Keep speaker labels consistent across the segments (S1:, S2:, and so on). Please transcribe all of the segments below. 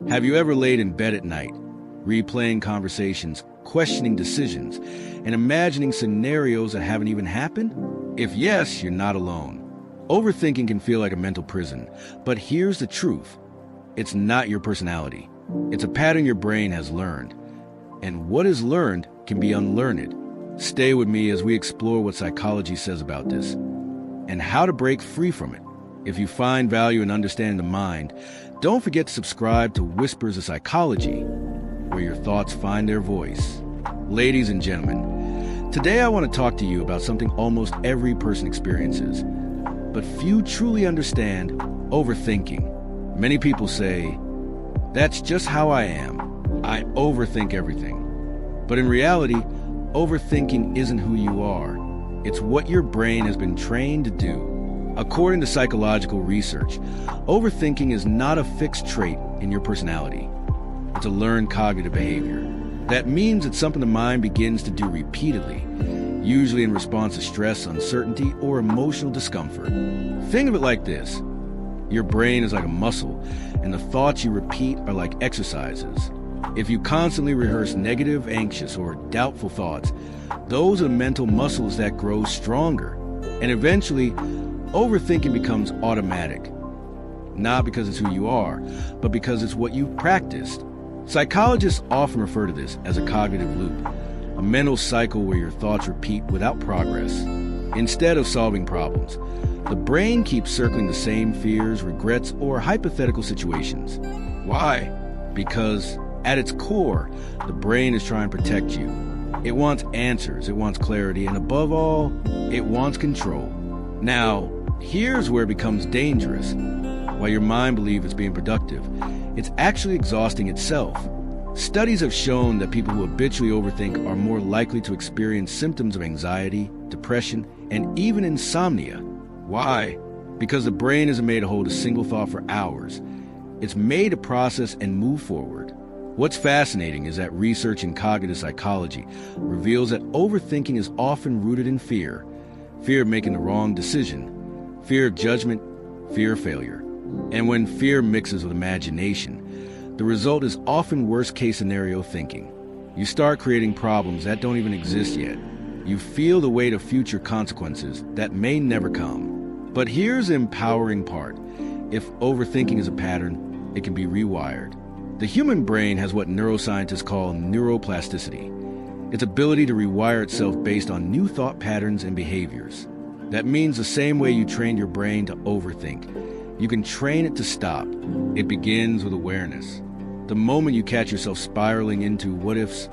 S1: Have you ever laid in bed at night, replaying conversations, questioning decisions, and imagining scenarios that haven't even happened? If yes, you're not alone. Overthinking can feel like a mental prison, but here's the truth. It's not your personality. It's a pattern your brain has learned. And what is learned can be unlearned. Stay with me as we explore what psychology says about this and how to break free from it. If you find value in understanding the mind, don't forget to subscribe to Whispers of Psychology, where your thoughts find their voice. Ladies and gentlemen, today I want to talk to you about something almost every person experiences, but few truly understand: overthinking. Many people say, "That's just how I am. I overthink everything." But in reality, overthinking isn't who you are. It's what your brain has been trained to do. According to psychological research, overthinking is not a fixed trait in your personality. It's a learned cognitive behavior. That means it's something the mind begins to do repeatedly, usually in response to stress, uncertainty, or emotional discomfort. Think of it like this. Your brain is like a muscle, and the thoughts you repeat are like exercises. If you constantly rehearse negative, anxious, or doubtful thoughts, those are mental muscles that grow stronger. And eventually, overthinking becomes automatic. Not because it's who you are, but because it's what you've practiced. Psychologists often refer to this as a cognitive loop, a mental cycle where your thoughts repeat without progress. Instead of solving problems, the brain keeps circling the same fears, regrets, or hypothetical situations. Why? Because at its core, the brain is trying to protect you. It wants answers, it wants clarity, and above all, it wants control. Now, here's where it becomes dangerous. While your mind believes it's being productive, it's actually exhausting itself. Studies have shown that people who habitually overthink are more likely to experience symptoms of anxiety, depression, and even insomnia. Why? Because the brain isn't made to hold a single thought for hours. It's made to process and move forward. What's fascinating is that research in cognitive psychology reveals that overthinking is often rooted in fear. Fear of making the wrong decision, fear of judgment, fear of failure. And when fear mixes with imagination, the result is often worst-case scenario thinking. You start creating problems that don't even exist yet. You feel the weight of future consequences that may never come. But here's the empowering part. If overthinking is a pattern, it can be rewired. The human brain has what neuroscientists call neuroplasticity. Its ability to rewire itself based on new thought patterns and behaviors. That means the same way you train your brain to overthink, you can train it to stop. It begins with awareness. The moment you catch yourself spiraling into what-ifs,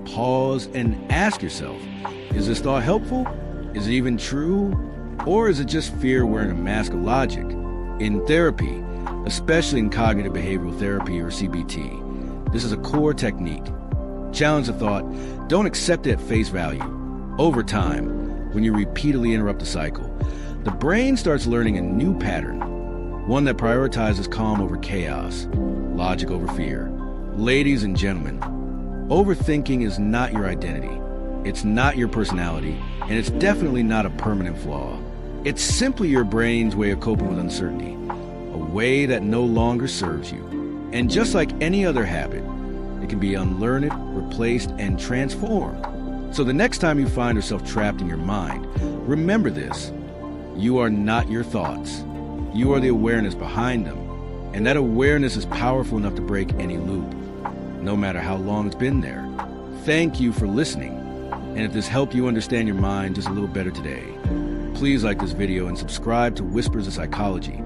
S1: pause and ask yourself, is this thought helpful? Is it even true? Or is it just fear wearing a mask of logic? In therapy, especially in cognitive behavioral therapy or CBT, this is a core technique. Challenge the thought, don't accept it at face value. Over time, when you repeatedly interrupt the cycle, the brain starts learning a new pattern, one that prioritizes calm over chaos, logic over fear. Ladies and gentlemen, overthinking is not your identity. It's not your personality, and it's definitely not a permanent flaw. It's simply your brain's way of coping with uncertainty, a way that no longer serves you. And just like any other habit, it can be unlearned, replaced, and transformed. So the next time you find yourself trapped in your mind, remember this. You are not your thoughts. You are the awareness behind them. And that awareness is powerful enough to break any loop, no matter how long it's been there. Thank you for listening. And if this helped you understand your mind just a little better today, please like this video and subscribe to Whispers of Psychology,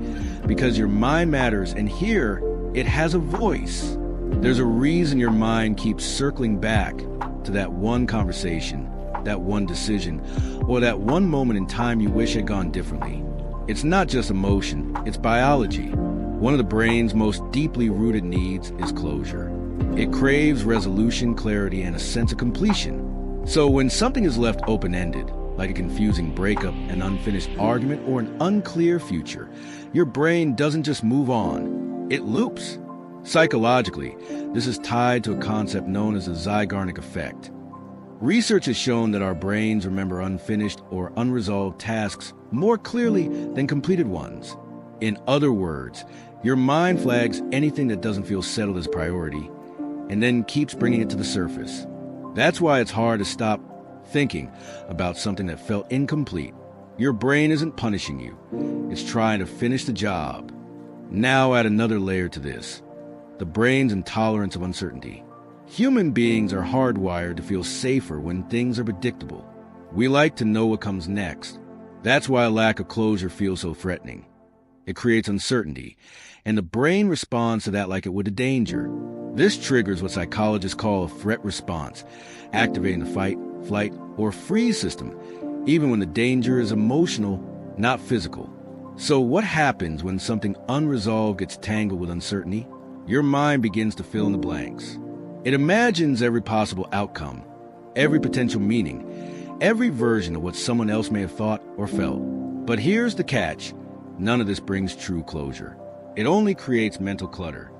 S1: because your mind matters, and here it has a voice. There's a reason your mind keeps circling back to that one conversation, that one decision, or that one moment in time you wish had gone differently. It's not just emotion, it's biology. One of the brain's most deeply rooted needs is closure. It craves resolution, clarity, and a sense of completion. So when something is left open-ended, like a confusing breakup, an unfinished argument, or an unclear future, your brain doesn't just move on, it loops. Psychologically, this is tied to a concept known as the Zeigarnik effect. Research has shown that our brains remember unfinished or unresolved tasks more clearly than completed ones. In other words, Your mind flags anything that doesn't feel settled as priority and then keeps bringing it to the surface. That's why it's hard to stop thinking about something that felt incomplete. Your brain isn't punishing you. It's trying to finish the job. Now add another layer to this: the brain's intolerance of uncertainty. Human beings are hardwired to feel safer when things are predictable. We like to know what comes next. That's why a lack of closure feels so threatening. It creates uncertainty, and the brain responds to that like it would to danger. This triggers what psychologists call a threat response, activating the fight, flight, or freeze system, even when the danger is emotional, not physical. So what happens when something unresolved gets tangled with uncertainty? Your mind begins to fill in the blanks. It imagines every possible outcome, every potential meaning, every version of what someone else may have thought or felt. But here's the catch: none of this brings true closure. It only creates mental clutter.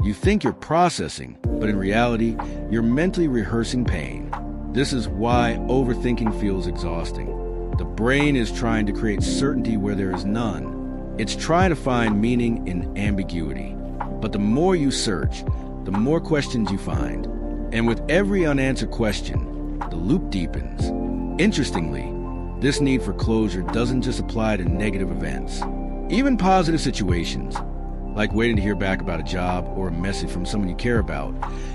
S1: You think you're processing, but in reality, you're mentally rehearsing pain. This is why overthinking feels exhausting. The brain is trying to create certainty where there is none. It's trying to find meaning in ambiguity. But the more you search, the more questions you find. And with every unanswered question, the loop deepens. Interestingly, this need for closure doesn't just apply to negative events. Even positive situations, like waiting to hear back about a job or a message from someone you care about,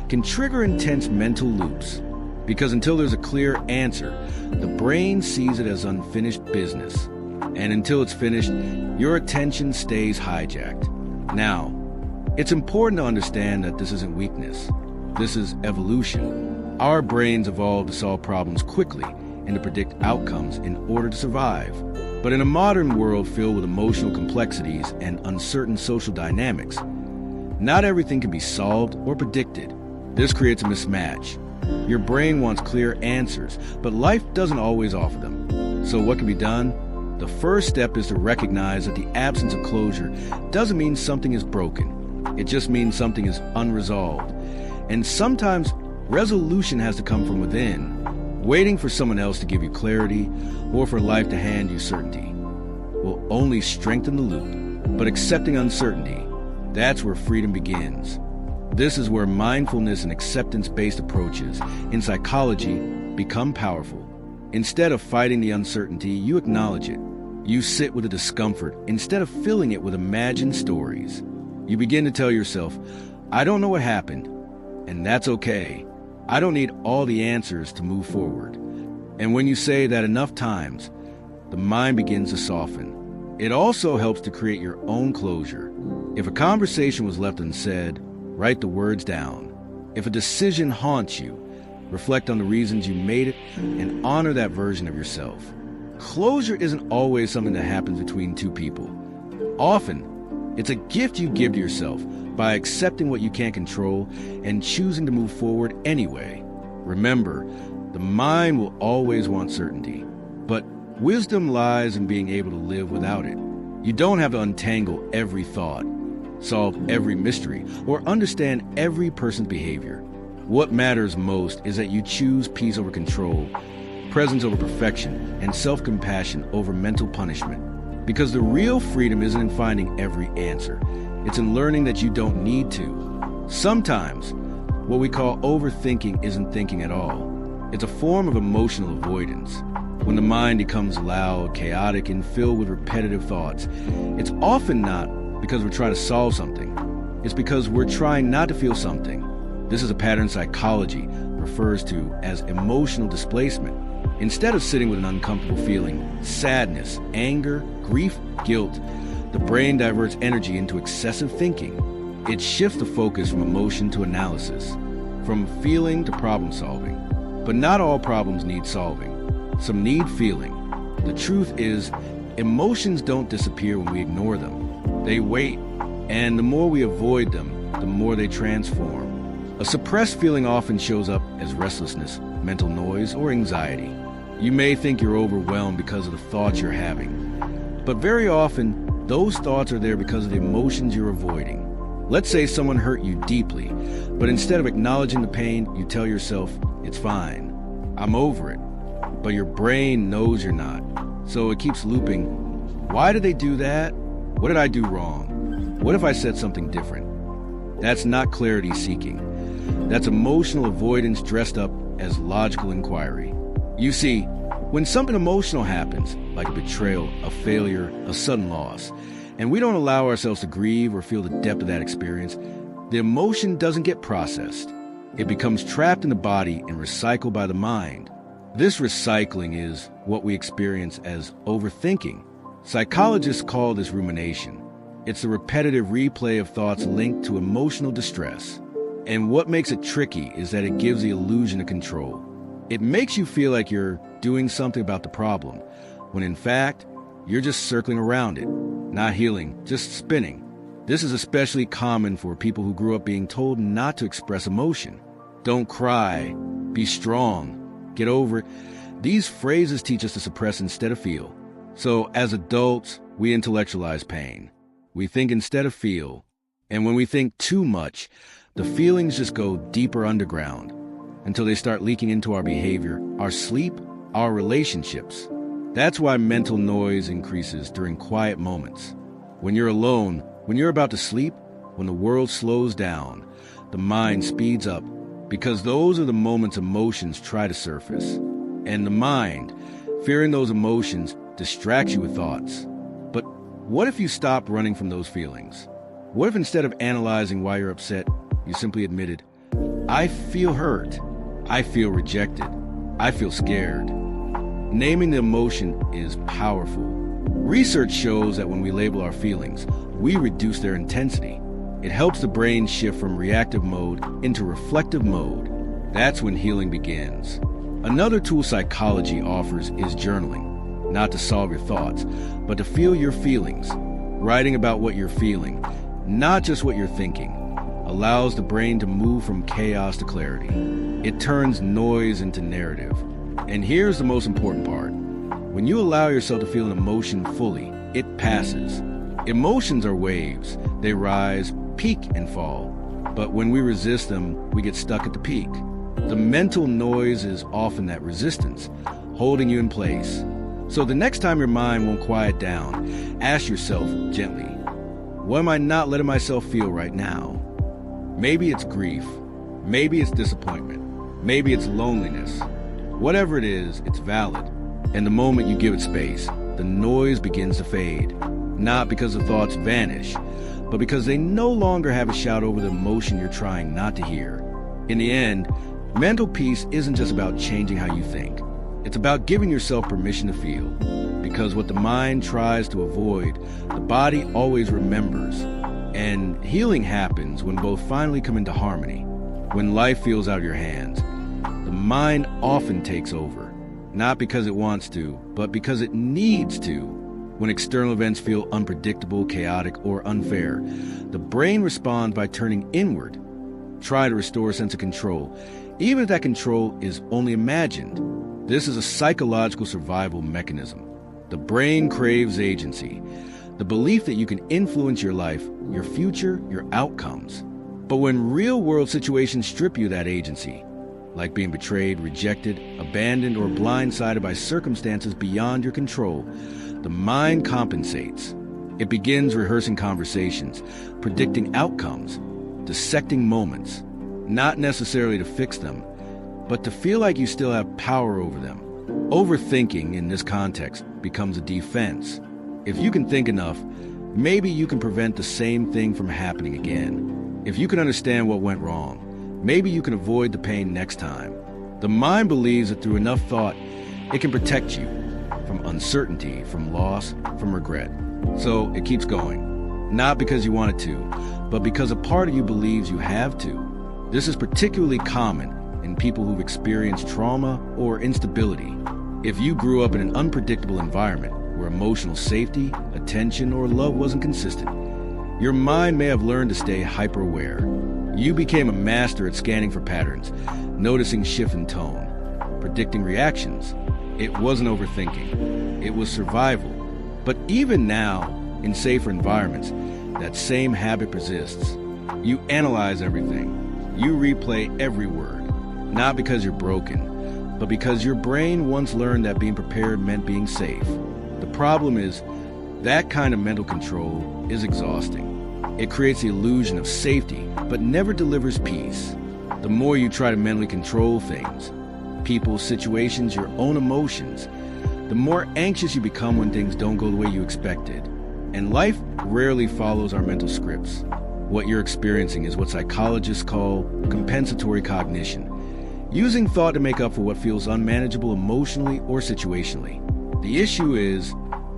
S1: can trigger intense mental loops. Because until there's a clear answer, the brain sees it as unfinished business. And until it's finished, your attention stays hijacked. Now, it's important to understand that this isn't weakness. This is evolution. Our brains evolved to solve problems quickly and to predict outcomes in order to survive. But in a modern world filled with emotional complexities and uncertain social dynamics, not everything can be solved or predicted. This creates a mismatch. Your brain wants clear answers, but life doesn't always offer them. So what can be done? The first step is to recognize that the absence of closure doesn't mean something is broken. It just means something is unresolved. And sometimes resolution has to come from within. Waiting for someone else to give you clarity or for life to hand you certainty will only strengthen the loop. But accepting uncertainty, that's where freedom begins. This is where mindfulness and acceptance-based approaches in psychology become powerful. Instead of fighting the uncertainty, you acknowledge it. You sit with the discomfort instead of filling it with imagined stories. You begin to tell yourself, I don't know what happened, and that's okay. I don't need all the answers to move forward. And when you say that enough times, the mind begins to soften. It also helps to create your own closure. If a conversation was left unsaid, write the words down. If a decision haunts you, reflect on the reasons you made it and honor that version of yourself. Closure isn't always something that happens between two people. Often, it's a gift you give to yourself by accepting what you can't control and choosing to move forward anyway. Remember, the mind will always want certainty, but wisdom lies in being able to live without it. You don't have to untangle every thought, solve every mystery, or understand every person's behavior. What matters most is that you choose peace over control, presence over perfection, and self-compassion over mental punishment. Because the real freedom isn't in finding every answer. It's in learning that you don't need to. Sometimes, what we call overthinking isn't thinking at all. It's a form of emotional avoidance. When the mind becomes loud, chaotic, and filled with repetitive thoughts, it's often not because we're trying to solve something. It's because we're trying not to feel something. This is a pattern psychology refers to as emotional displacement. Instead of sitting with an uncomfortable feeling, sadness, anger, grief, guilt, the brain diverts energy into excessive thinking. It shifts the focus from emotion to analysis, from feeling to problem solving. But not all problems need solving. Some need feeling. The truth is, emotions don't disappear when we ignore them. They wait, and the more we avoid them, the more they transform. A suppressed feeling often shows up as restlessness, mental noise, or anxiety. You may think you're overwhelmed because of the thoughts you're having, but very often, those thoughts are there because of the emotions you're avoiding. Let's say someone hurt you deeply, but instead of acknowledging the pain, you tell yourself, it's fine, I'm over it. But your brain knows you're not, so it keeps looping. Why did they do that? What did I do wrong? What if I said something different? That's not clarity seeking. That's emotional avoidance dressed up as logical inquiry. You see, when something emotional happens, like a betrayal, a failure, a sudden loss, and we don't allow ourselves to grieve or feel the depth of that experience, the emotion doesn't get processed. It becomes trapped in the body and recycled by the mind. This recycling is what we experience as overthinking. Psychologists call this rumination. It's the repetitive replay of thoughts linked to emotional distress. And what makes it tricky is that it gives the illusion of control. It makes you feel like you're doing something about the problem, when in fact, you're just circling around it, not healing, just spinning. This is especially common for people who grew up being told not to express emotion. Don't cry, be strong, get over it. These phrases teach us to suppress instead of feel. So as adults, we intellectualize pain. We think instead of feel. And when we think too much, the feelings just go deeper underground until they start leaking into our behavior, our sleep, our relationships. That's why mental noise increases during quiet moments. When you're alone, when you're about to sleep, when the world slows down, the mind speeds up, because those are the moments emotions try to surface. And the mind, fearing those emotions, distracts you with thoughts. But what if you stop running from those feelings? What if instead of analyzing why you're upset, you simply admitted, I feel hurt, I feel rejected, I feel scared. Naming the emotion is powerful. Research shows that when we label our feelings, we reduce their intensity. It helps the brain shift from reactive mode into reflective mode. That's when healing begins. Another tool psychology offers is journaling, not to solve your thoughts, but to feel your feelings. Writing about what you're feeling, not just what you're thinking, allows the brain to move from chaos to clarity. It turns noise into narrative. And here's the most important part. When you allow yourself to feel an emotion fully, it passes. Emotions are waves. They rise, peak, and fall. But when we resist them, we get stuck at the peak. The mental noise is often that resistance, holding you in place. So the next time your mind won't quiet down, ask yourself gently, what am I not letting myself feel right now? Maybe it's grief. Maybe it's disappointment. Maybe it's loneliness. Whatever it is, it's valid. And the moment you give it space, the noise begins to fade. Not because the thoughts vanish, but because they no longer have a shout over the emotion you're trying not to hear. In the end, mental peace isn't just about changing how you think. It's about giving yourself permission to feel. Because what the mind tries to avoid, the body always remembers. And healing happens when both finally come into harmony. When life feels out of your hands, the mind often takes over. Not because it wants to, but because it needs to. When external events feel unpredictable, chaotic, or unfair, the brain responds by turning inward. Try to restore a sense of control, even if that control is only imagined. This is a psychological survival mechanism. The brain craves agency, the belief that you can influence your life, your future, your outcomes. But when real-world situations strip you that agency, like being betrayed, rejected, abandoned, or blindsided by circumstances beyond your control, the mind compensates. It begins rehearsing conversations, predicting outcomes, dissecting moments, not necessarily to fix them, but to feel like you still have power over them. Overthinking in this context becomes a defense. If you can think enough, maybe you can prevent the same thing from happening again. If you can understand what went wrong, maybe you can avoid the pain next time. The mind believes that through enough thought, it can protect you from uncertainty, from loss, from regret. So it keeps going. Not because you want it to, but because a part of you believes you have to. This is particularly common in people who've experienced trauma or instability. If you grew up in an unpredictable environment where emotional safety, attention, or love wasn't consistent, your mind may have learned to stay hyper-aware. You became a master at scanning for patterns, noticing shift in tone, predicting reactions. It wasn't overthinking. It was survival. But even now, in safer environments, that same habit persists. You analyze everything. You replay every word. Not because you're broken, but because your brain once learned that being prepared meant being safe. The problem is, that kind of mental control is exhausting. It creates the illusion of safety, but never delivers peace. The more you try to mentally control things, people, situations, your own emotions, the more anxious you become when things don't go the way you expected. And life rarely follows our mental scripts. What you're experiencing is what psychologists call compensatory cognition, using thought to make up for what feels unmanageable emotionally or situationally. The issue is,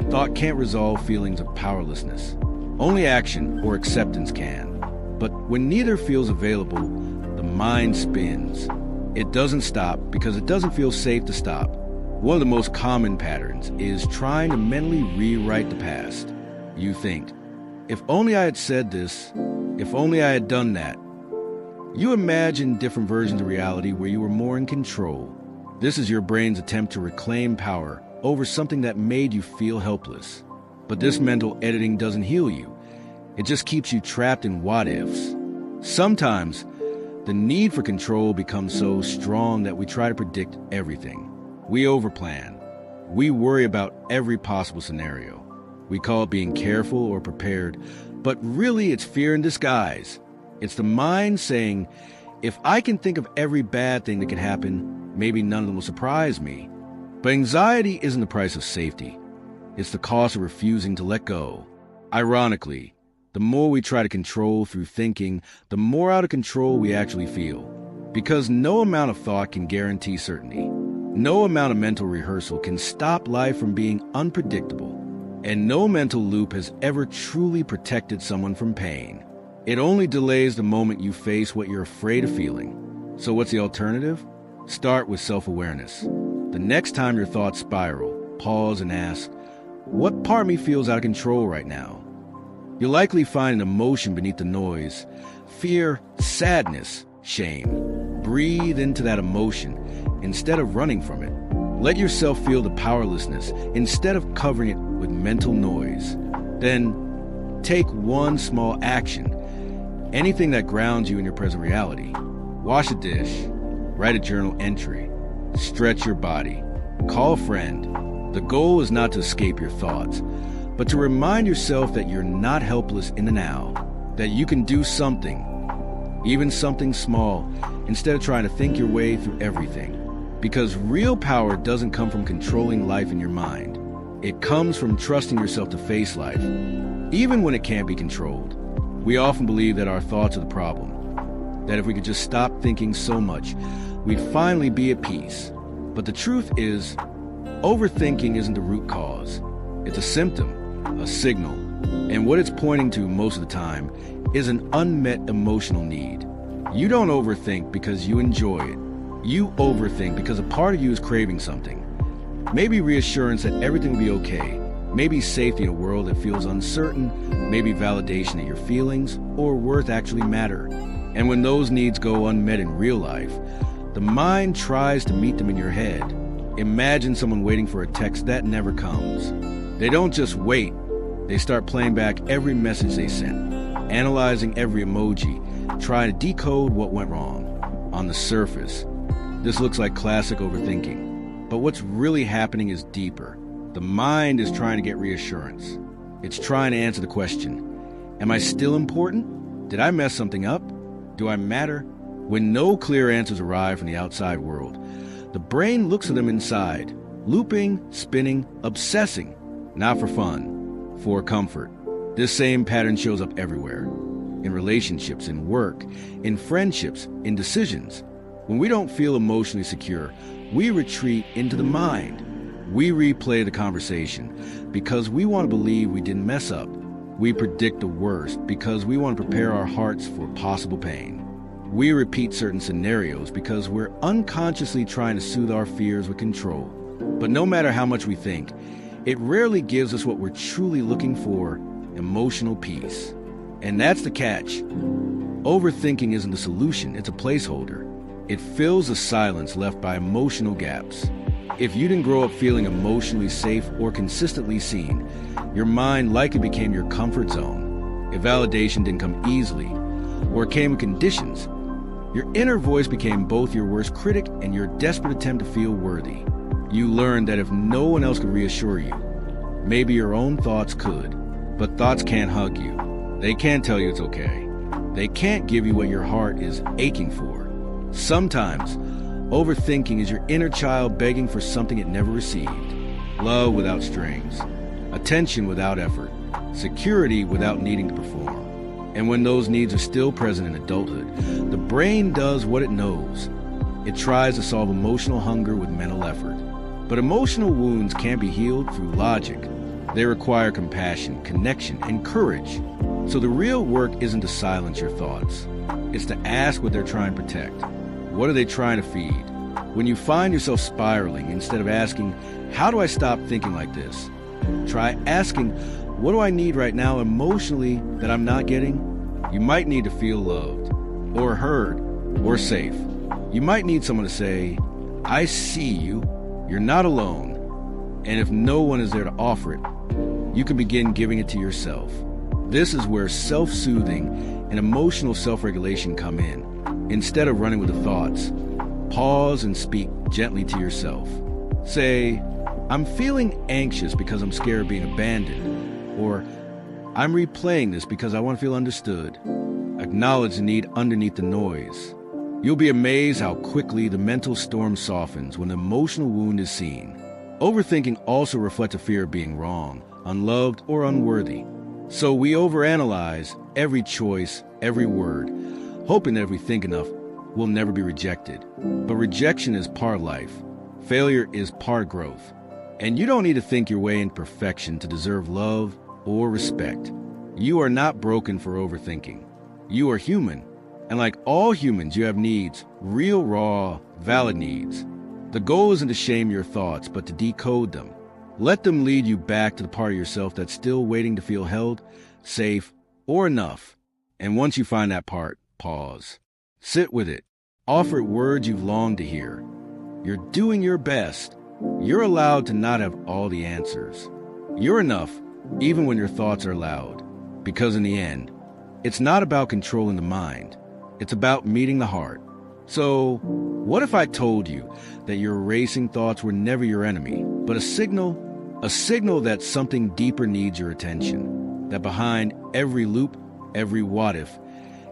S1: thought can't resolve feelings of powerlessness. Only action or acceptance can. But when neither feels available, the mind spins. It doesn't stop because it doesn't feel safe to stop. One of the most common patterns is trying to mentally rewrite the past. You think, if only I had said this, if only I had done that. You imagine different versions of reality where you were more in control. This is your brain's attempt to reclaim power over something that made you feel helpless. But this mental editing doesn't heal you. It just keeps you trapped in what-ifs. Sometimes, the need for control becomes so strong that we try to predict everything. We overplan. We worry about every possible scenario. We call it being careful or prepared, but really it's fear in disguise. It's the mind saying, if I can think of every bad thing that could happen, maybe none of them will surprise me. But anxiety isn't the price of safety. It's the cost of refusing to let go. Ironically, the more we try to control through thinking, the more out of control we actually feel. Because no amount of thought can guarantee certainty. No amount of mental rehearsal can stop life from being unpredictable. And no mental loop has ever truly protected someone from pain. It only delays the moment you face what you're afraid of feeling. So what's the alternative? Start with self-awareness. The next time your thoughts spiral, pause and ask, what part of me feels out of control right now? You'll likely find an emotion beneath the noise. Fear, sadness, shame. Breathe into that emotion instead of running from it. Let yourself feel the powerlessness instead of covering it with mental noise. Then take one small action. Anything that grounds you in your present reality. Wash a dish. Write a journal entry. Stretch your body. Call a friend. The goal is not to escape your thoughts, but to remind yourself that you're not helpless in the now, that you can do something, even something small, instead of trying to think your way through everything. Because real power doesn't come from controlling life in your mind. It comes from trusting yourself to face life, even when it can't be controlled. We often believe that our thoughts are the problem, that if we could just stop thinking so much, we'd finally be at peace. But the truth is, overthinking isn't the root cause. It's a symptom, a signal, and what it's pointing to most of the time is an unmet emotional need. You don't overthink because you enjoy it. You overthink because a part of you is craving something. Maybe reassurance that everything will be okay. Maybe safety in a world that feels uncertain. Maybe validation that your feelings or worth actually matter. And when those needs go unmet in real life, the mind tries to meet them in your head. Imagine someone waiting for a text that never comes. They don't just wait. They start playing back every message they sent, analyzing every emoji, trying to decode what went wrong. On the surface, this looks like classic overthinking. But what's really happening is deeper. The mind is trying to get reassurance. It's trying to answer the question, am I still important? Did I mess something up? Do I matter? When no clear answers arrive from the outside world, the brain looks for them inside, looping, spinning, obsessing, not for fun, for comfort. This same pattern shows up everywhere, in relationships, in work, in friendships, in decisions. When we don't feel emotionally secure, we retreat into the mind. We replay the conversation because we want to believe we didn't mess up. We predict the worst because we want to prepare our hearts for possible pain. We repeat certain scenarios because we're unconsciously trying to soothe our fears with control. But no matter how much we think, it rarely gives us what we're truly looking for, emotional peace. And that's the catch. Overthinking isn't the solution, it's a placeholder. It fills the silence left by emotional gaps. If you didn't grow up feeling emotionally safe or consistently seen, your mind likely became your comfort zone. If validation didn't come easily, or it came with conditions, your inner voice became both your worst critic and your desperate attempt to feel worthy. You learned that if no one else could reassure you, maybe your own thoughts could. But thoughts can't hug you. They can't tell you it's okay. They can't give you what your heart is aching for. Sometimes, overthinking is your inner child begging for something it never received. Love without strings, attention without effort, security without needing to perform. And when those needs are still present in adulthood, the brain does what it knows. It tries to solve emotional hunger with mental effort. But emotional wounds can't be healed through logic. They require compassion, connection, and courage. So the real work isn't to silence your thoughts. It's to ask what they're trying to protect. What are they trying to feed? When you find yourself spiraling, instead of asking, how do I stop thinking like this? Try asking, what do I need right now emotionally that I'm not getting? You might need to feel loved, or heard, or safe. You might need someone to say, I see you, you're not alone. And if no one is there to offer it, you can begin giving it to yourself. This is where self-soothing and emotional self-regulation come in. Instead of running with the thoughts, pause and speak gently to yourself. Say, I'm feeling anxious because I'm scared of being abandoned, or I'm replaying this because I want to feel understood. Acknowledge the need underneath the noise. You'll be amazed how quickly the mental storm softens when the emotional wound is seen. Overthinking also reflects a fear of being wrong, unloved, or unworthy. So we overanalyze every choice, every word, hoping that if we think enough, we'll never be rejected. But rejection is part of life. Failure is part of growth. And you don't need to think your way into perfection to deserve love or respect. You are not broken for overthinking. You are human. And like all humans, you have needs, real, raw, valid needs. The goal isn't to shame your thoughts, but to decode them. Let them lead you back to the part of yourself that's still waiting to feel held, safe, or enough. And once you find that part, pause. Sit with it. Offer it words you've longed to hear. You're doing your best. You're allowed to not have all the answers. You're enough, even when your thoughts are loud. Because in the end, it's not about controlling the mind. It's about meeting the heart. So, what if I told you that your racing thoughts were never your enemy, but a signal that something deeper needs your attention? That behind every loop, every what if,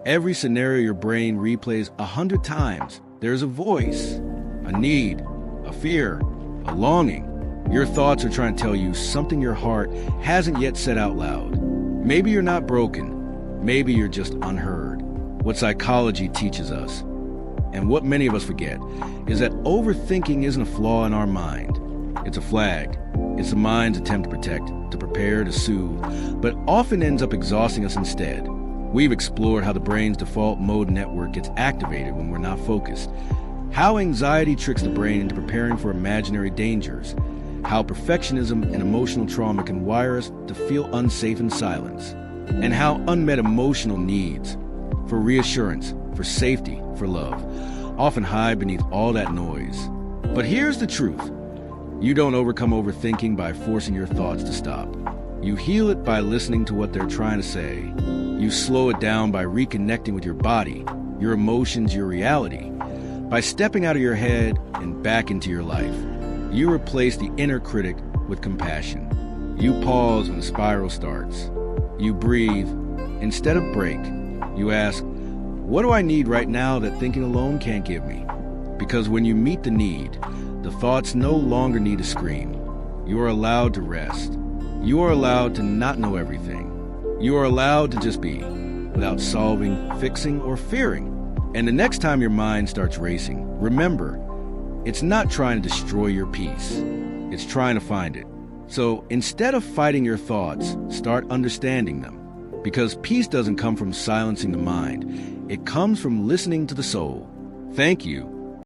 S1: every scenario your brain replays 100 times, there's a voice, a need, a fear, a longing. Your thoughts are trying to tell you something your heart hasn't yet said out loud. Maybe you're not broken. Maybe you're just unheard. What psychology teaches us, and what many of us forget, is that overthinking isn't a flaw in our mind. It's a flag. It's the mind's attempt to protect, to prepare, to soothe, but often ends up exhausting us instead. We've explored how the brain's default mode network gets activated when we're not focused, how anxiety tricks the brain into preparing for imaginary dangers, how perfectionism and emotional trauma can wire us to feel unsafe in silence, and how unmet emotional needs for reassurance, for safety, for love, often hide beneath all that noise. But here's the truth. You don't overcome overthinking by forcing your thoughts to stop. You heal it by listening to what they're trying to say. You slow it down by reconnecting with your body, your emotions, your reality. By stepping out of your head and back into your life. You replace the inner critic with compassion. You pause when the spiral starts. You breathe instead of break. You ask, what do I need right now that thinking alone can't give me? Because when you meet the need, the thoughts no longer need to scream. You are allowed to rest. You are allowed to not know everything. You are allowed to just be, without solving, fixing, or fearing. And the next time your mind starts racing, remember, it's not trying to destroy your peace. It's trying to find it. So instead of fighting your thoughts, start understanding them. Because peace doesn't come from silencing the mind. It comes from listening to the soul. Thank you